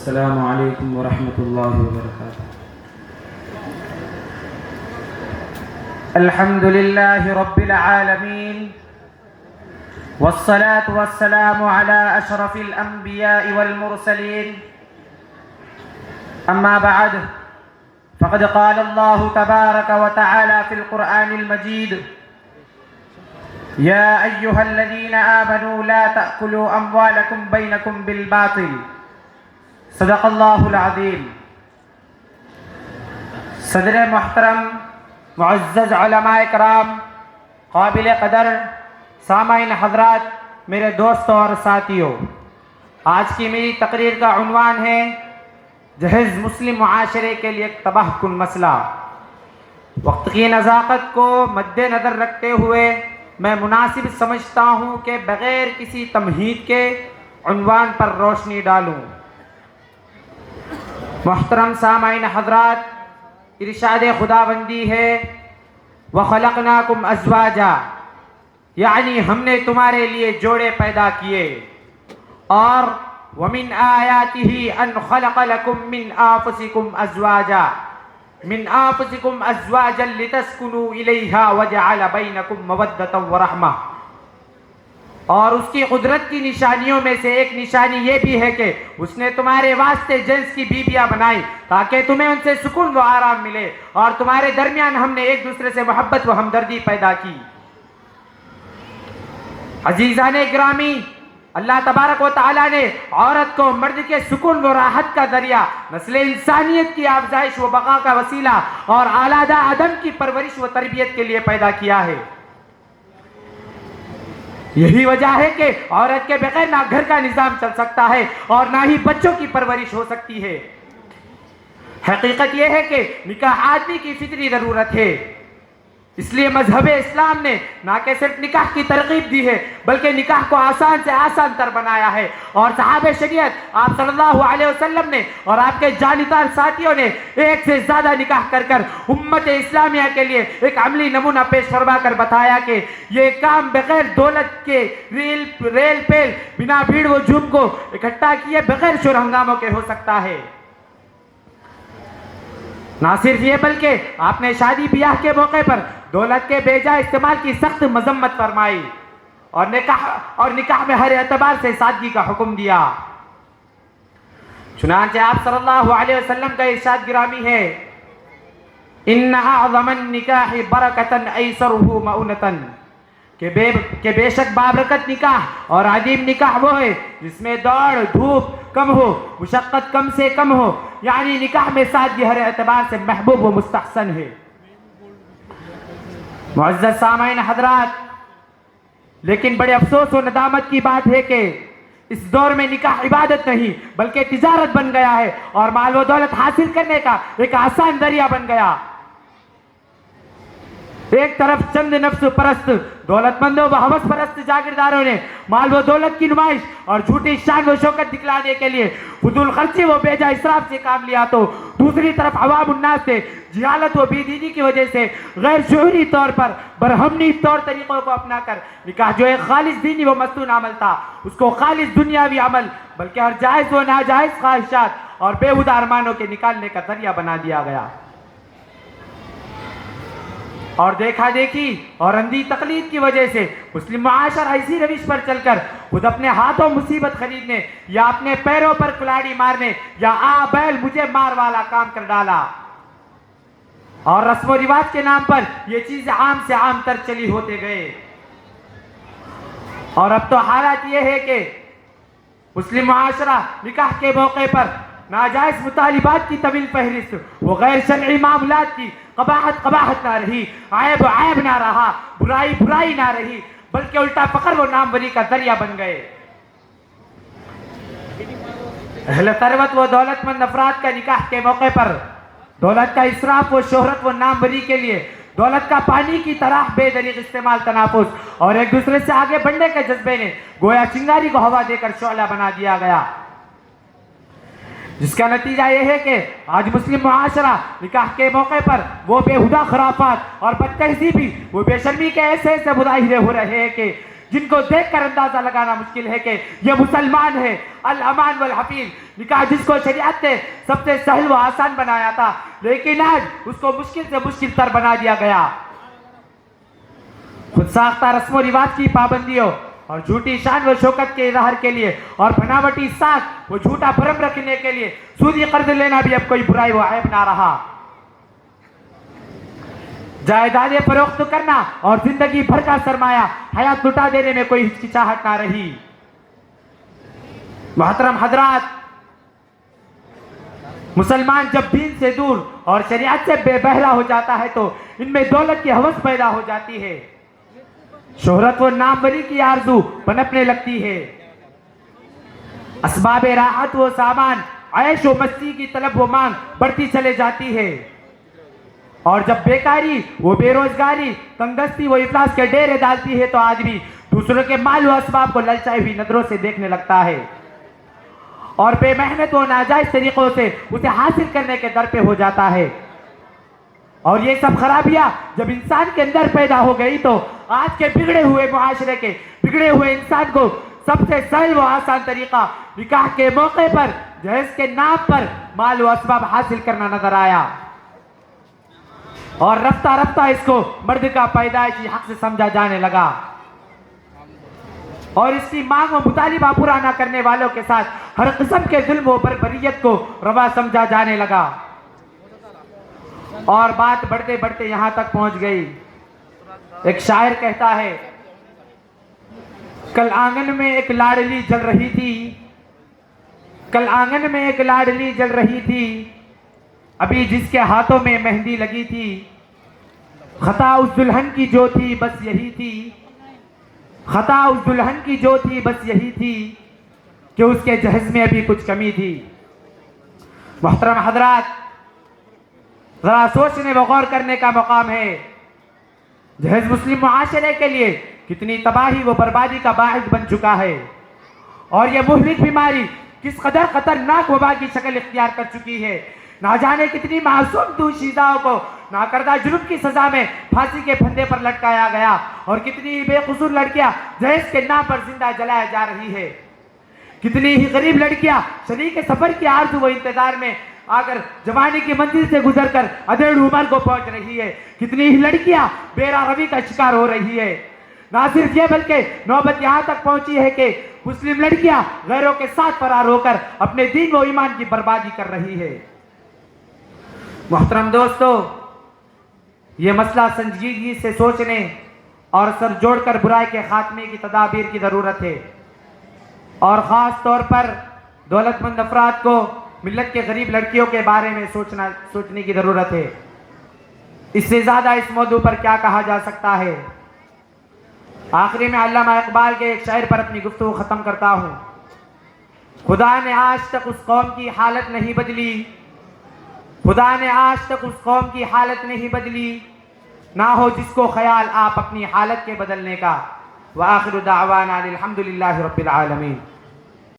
अस्सलामु अलैकुम वरहमतुल्लाहि वबरकातुहू। अल्हम्दुलिल्लाहि रब्बिल आलमीन वस्सलातु वस्सलामु अला अशरफिल अंबियाइ वल मुरसलीन। अम्मा बअद फ़क़द क़ाल अल्लाहु तबारक व तआला फ़िल क़ुरआनिल मजीद या अय्युहल्लज़ीना आमनू ला तअकुलू अम्वालकुम बैनकुम बिल बातिल सदक़ल्लाहुल अज़ीम। सदर मुहतरम मुअज़्ज़ज़ उलमाए कराम, क़ाबिल क़दर सामाईन हज़रात, मेरे दोस्तों और साथियों, आज की मेरी तकरीर का उन्वान है जहेज़ मुस्लिम मुआशरे के लिए एक तबाहकुन मसला। वक्त की नज़ाकत को मद्देनज़र रखते हुए मैं मुनासिब समझता हूँ कि बग़ैर किसी तमहीद के उन्वान पर रोशनी डालूँ। मोहतरम सामाईन हज़रात, इरशाद खुदाबंदी है व खलक़नाकुम अज़वाजा, यानी हमने तुम्हारे लिए जोड़े पैदा किए, और वमिन आयातिही अन खलक़ लकुम मिन आफ़ुसिकुम अज़वाजा मिन आफ़ुसिकुम अज़वाजन लितस्कुनू इलैहा वजअल बैनकुम मवद्दतन व रहमा। और उसकी कुदरत की निशानियों में से एक निशानी ये भी है कि उसने तुम्हारे वास्ते जेंस की बीबियां बनाई ताकि तुम्हें उनसे सुकून व आराम मिले, और तुम्हारे दरमियान हमने एक दूसरे से मोहब्बत व हमदर्दी पैदा की। अजीज़ाने गिरामी, अल्लाह तबारक व तआला ने औरत को मर्द के सुकून व राहत का दरिया, नस्ल इंसानियत की आफजाइश व बका का वसीला और आलादा आदम की परवरिश व तरबियत के लिए पैदा किया है। यही वजह है कि औरत के बगैर ना घर का निजाम चल सकता है और ना ही बच्चों की परवरिश हो सकती है। हकीकत यह है कि निकाह आदमी की फितरी जरूरत है, इसलिए मजहब इस्लाम ने ना कि सिर्फ निकाह की तरगीब दी है बल्कि निकाह को आसान से आसान तर बनाया है। और सहाबे शरीयत आप सल्लल्लाहु अलैहि वसल्लम ने और आपके जानितार साथियों ने एक से ज्यादा निकाह कर कर उम्मत इस्लामिया के लिए एक अमली नमूना पेश फरमा कर बताया कि ये काम बगैर दौलत के रेल पेल बिना भीड़ व झूम को इकट्ठा किए बगैर शोर हंगामों के हो सकता है। ना सिर्फ ये बल्कि आपने शादी ब्याह के मौके पर दौलत के बेजा इस्तेमाल की सख्त मजम्मत फरमाई और निकाह में हर एतबार से सादगी का हुक्म दिया। चुनांचे आप सल्लल्लाहु अलैहि वसल्लम का इरशाद गिरामी है, इन्ना अज़मन निकाह बरकतन ऐसरुहु मऊनतन, के बेशक बाबरकत निकाह और अजीम निकाह वो है जिसमें दौड़ धूप कम हो, मुशक्कत कम से कम हो, यानी निकाह में सादगी हर एतबार से महबूब व मुस्तहसन है। मुअज़्ज़ज़ सामाईन हज़रात, लेकिन बड़े अफसोस और नदामत की बात है कि इस दौर में निकाह इबादत नहीं बल्कि तिजारत बन गया है और माल व दौलत हासिल करने का एक आसान दरिया बन गया। एक तरफ चंद नफ्स परस्त दौलतमंदों व हवस परस्त जागीरदारों ने माल व दौलत की नुमाइश और झूठी शान व शौकत दिखलाने के लिए फुजूल खर्ची व बेजा इसराफ से काम लिया, तो दूसरी तरफ अवाम उन्नास से जिहालत व बेदीनी की वजह से गैर शऊरी तौर पर बरहमनी तौर तरीकों को अपना कर निकाह जो एक खालिस दीनी व मस्तून अमल था उसको खालिस दुनियावी अमल बल्कि हर जायज़ व नाजायज़ ख्वाहिशात और बेहुदा अरमानों के निकालने का जरिया बना दिया गया। और देखा देखी और अंधी तकलीद की वजह से मुस्लिम मुआशरा इसी रविश पर चलकर खुद अपने हाथों मुसीबत खरीदने या अपने पैरों पर कुल्हाड़ी मारने या आ बैल मुझे मार वाला काम कर डाला, और रस्म रिवाज के नाम पर यह चीज आम से आम तर चली होते गए। और अब तो हालात यह है कि मुस्लिम मुआशरा निकाह के मौके पर नाजायज मुतालिबात की तवील फहरिस्त वो गैर शरई मामलात की कबाहत ना रही, आयब ना रहा, बुराई ना रही, बल्कि उल्टा फकर व नामवरी का जरिया बन गए। अहले तरवत व दौलतमंद अफराद का निकाह के मौके पर दौलत का इसराफ व शोहरत व नामवरी के लिए दौलत का पानी की तरह बेदरीग इस्तेमाल, तनाफुस और एक दूसरे से आगे बढ़ने के जज्बे ने गोया चिंगारी को हवा देकर शोला बना दिया गया, जिसका नतीजा यह है कि आज मुस्लिम मुआशरा निकाह के मौके पर वो बेहुदा खराफात और बदतहजीबी वो बेशर्मी के ऐसे मुजाहिरे हो रहे हैं कि जिनको देखकर अंदाजा लगाना मुश्किल है कि ये मुसलमान है। अल अमान वल हफीज, निकाह जिसको शरीयत ने सबसे सहल व आसान बनाया था, लेकिन आज उसको मुश्किल से मुश्किल तर बना दिया गया। खुद साख्ता रस्म रिवाज की पाबंदियों और झूठी शान व शौकत के इजहार के लिए और बनावटी साख वो झूठा भरम रखने के लिए सूदी कर्ज लेना भी अब कोई बुराई व ऐब ना रहा। जायदादें फरोख्त करना और जिंदगी भर का सरमाया हयात लुटा देने में कोई हिचकिचाहट ना रही। मोहतरम हजरात, मुसलमान जब दीन से दूर और शरीयत से बेबहरा हो जाता है तो इनमें दौलत की हवस पैदा हो जाती है, शोहरत व नामवरी की आरजू पनपने लगती है, असबाब राहत व सामान ऐश व मस्ती की तलब व मांग बढ़ती चले जाती है, और जब बेकारी वो बेरोजगारी तंगदस्ती वो इफलास के डेरे डालती है तो आदमी दूसरों के माल व असबाब को ललचाई हुई नजरों से देखने लगता है और बेमेहनत व नाजायज तरीकों से उसे हासिल करने के दर पे हो जाता है। और ये सब खराबियां जब इंसान के अंदर पैदा हो गई तो आज के बिगड़े हुए मुआशरे के बिगड़े हुए इंसान को सबसे सरल व आसान तरीका निकाह के मौके पर जहेज के नाम पर माल व असबाब हासिल करना नजर आया, और रफ्ता रफ्ता इसको मर्द का पैदाइशी हक से समझा जाने लगा और इसकी मांग व मुतालिबा पूरा न करने वालों के साथ हर किस्म के जुल्म व बर्बरियत को रवा समझा जाने लगा। और बात बढ़ते बढ़ते यहां तक पहुंच गई। एक शायर कहता है, कल आंगन में एक लाडली जल रही थी, कल आंगन में एक लाडली जल रही थी, अभी जिसके हाथों में मेहंदी लगी थी, खता उस दुल्हन की जो थी बस यही थी, खता उस दुल्हन की जो थी बस यही थी कि उसके जहेज में अभी कुछ कमी थी। मोहतरम हजरात, जरा सोचने व गौर करने का मकाम है, जहेज मुस्लिम मुआशरे के लिए कितनी तबाही व बर्बादी का बाहिस बन चुका है, और यह मुहलिक बीमारी किस कदर खतरनाक वबा की शक्ल इख्तियार कर चुकी है। ना जाने कितनी मासूम दोषीदाओं को नाकर्दा जुर्म की सजा में फांसी के फंदे पर लटकाया गया और कितनी ही बेकसूर लड़कियां जहेज के नाम पर जिंदा जलाया जा रही है। कितनी ही गरीब लड़कियां शरीक सफर की आरज़ू व इंतजार में आकर जवानी की मंजिल से गुजरकर अधेड़ उम्र को पहुंच रही है। कितनी ही लड़कियां बेरारवी का शिकार हो रही है। ना सिर्फ ये बल्कि नौबत यहां तक पहुंची है कि मुस्लिम लड़कियां गैरों के साथ फरार होकर अपने दीन व ईमान की बर्बादी कर रही है। मोहतरम दोस्तों, ये मसला संजीदगी से सोचने और सर जोड़कर बुराई के खात्मे की तदाबीर की ज़रूरत है, और ख़ास तौर पर दौलतमंद अफराद को मिल्लत के गरीब लड़कियों के बारे में सोचने की ज़रूरत है। इससे ज़्यादा इस मौजू पर क्या कहा जा सकता है। आखिरी में अल्लामा इकबाल के एक शायर पर अपनी गुफ्तगू ख़त्म करता हूँ। खुदा ने आज तक उस कौम की हालत नहीं बदली, खुदा ने आज तक उस कौम की हालत नहीं बदली, ना हो जिसको ख्याल आप अपनी हालत के बदलने का। व आखिर दावाना अल्हम्दुलिल्लाहि रब्बिल आलमीन।